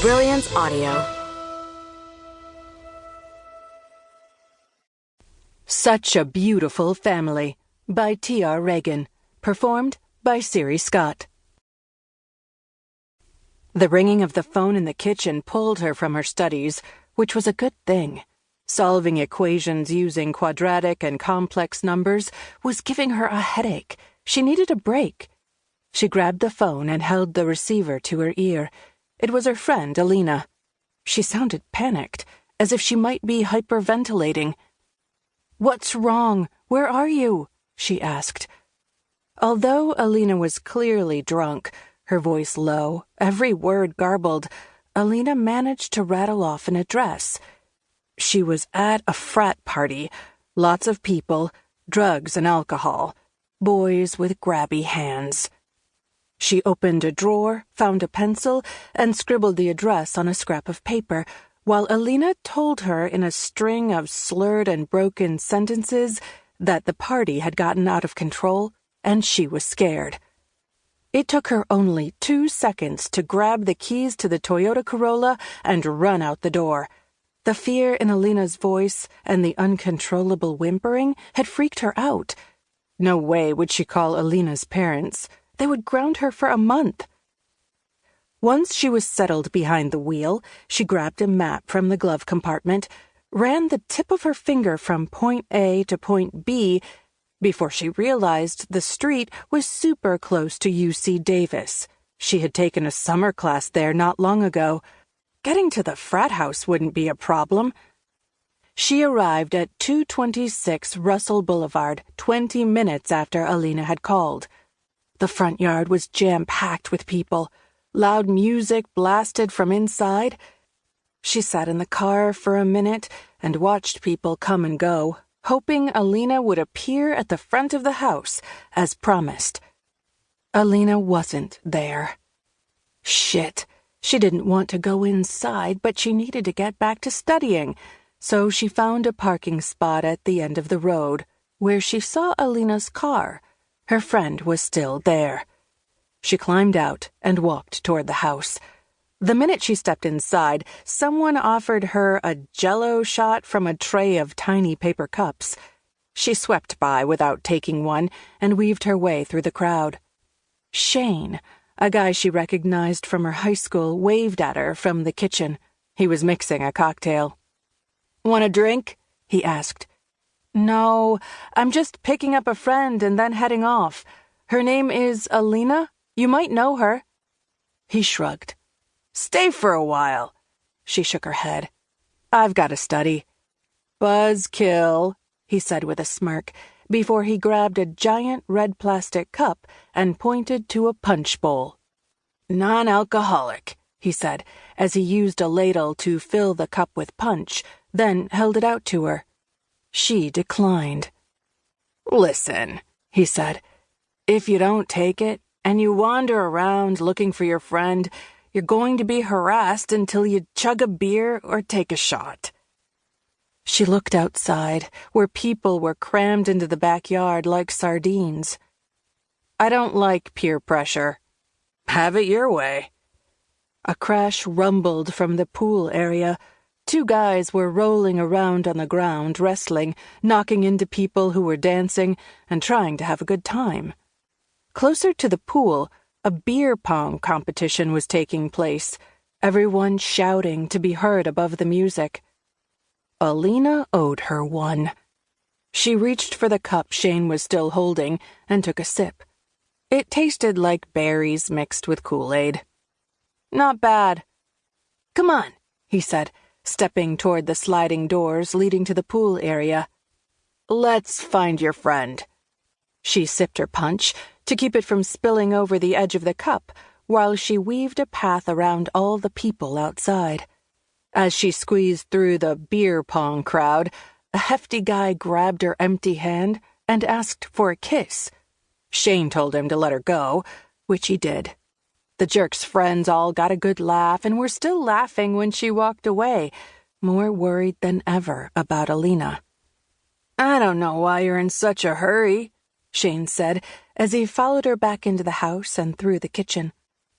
Brilliance Audio. Such a Beautiful Family by T.R. Ragan. Performed by Siri Scott. The ringing of the phone in the kitchen pulled her from her studies, which was a good thing. Solving equations using quadratic and complex numbers was giving her a headache. She needed a break. She grabbed the phone and held the receiver to her ear. It was her friend, Alina. She sounded panicked, as if she might be hyperventilating. "What's wrong? Where are you?" she asked. Although Alina was clearly drunk, her voice low, every word garbled, Alina managed to rattle off an address. She was at a frat party, lots of people, drugs and alcohol, boys with grabby hands. She opened a drawer, found a pencil, and scribbled the address on a scrap of paper, while Alina told her in a string of slurred and broken sentences that the party had gotten out of control and she was scared. It took her only 2 seconds to grab the keys to the Toyota Corolla and run out the door. The fear in Alina's voice and the uncontrollable whimpering had freaked her out. No way would she call Alina's parents. They would ground her for a month. Once she was settled behind the wheel, she grabbed a map from the glove compartment, ran the tip of her finger from point A to point B before she realized the street was super close to UC Davis. She had taken a summer class there not long ago. Getting to the frat house wouldn't be a problem. She arrived at 226 Russell Boulevard 20 minutes after Alina had called. The front yard was jam-packed with people. Loud music blasted from inside. She sat in the car for a minute and watched people come and go, hoping Alina would appear at the front of the house, as promised. Alina wasn't there. Shit. She didn't want to go inside, but she needed to get back to studying, so she found a parking spot at the end of the road, where she saw Alina's car. Her friend was still there. She climbed out and walked toward the house. The minute she stepped inside, someone offered her a Jell-O shot from a tray of tiny paper cups. She swept by without taking one and weaved her way through the crowd. Shane, a guy she recognized from her high school, waved at her from the kitchen. He was mixing a cocktail. "Want a drink?" he asked. "No, I'm just picking up a friend and then heading off. Her name is Alina. You might know her." He shrugged. "Stay for a while." She shook her head. "I've got to study." "Buzzkill," he said with a smirk, before he grabbed a giant red plastic cup and pointed to a punch bowl. "Non-alcoholic," he said, as he used a ladle to fill the cup with punch, then held it out to her. She declined. "Listen," he said, "if you don't take it, and you wander around looking for your friend, you're going to be harassed until you chug a beer or take a shot." She looked outside, where people were crammed into the backyard like sardines. "I don't like peer pressure." "Have it your way." A crash rumbled from the pool area. 2 guys were rolling around on the ground, wrestling, knocking into people who were dancing and trying to have a good time. Closer to the pool, a beer pong competition was taking place, everyone shouting to be heard above the music. Alina owed her one. She reached for the cup Shane was still holding and took a sip. It tasted like berries mixed with Kool-Aid. "Not bad." "Come on," he said, stepping toward the sliding doors leading to the pool area. "Let's find your friend." She sipped her punch to keep it from spilling over the edge of the cup while she weaved a path around all the people outside. As she squeezed through the beer pong crowd, a hefty guy grabbed her empty hand and asked for a kiss. Shane told him to let her go, which he did. The jerk's friends all got a good laugh and were still laughing when she walked away, more worried than ever about Alina. "I don't know why you're in such a hurry," Shane said, as he followed her back into the house and through the kitchen.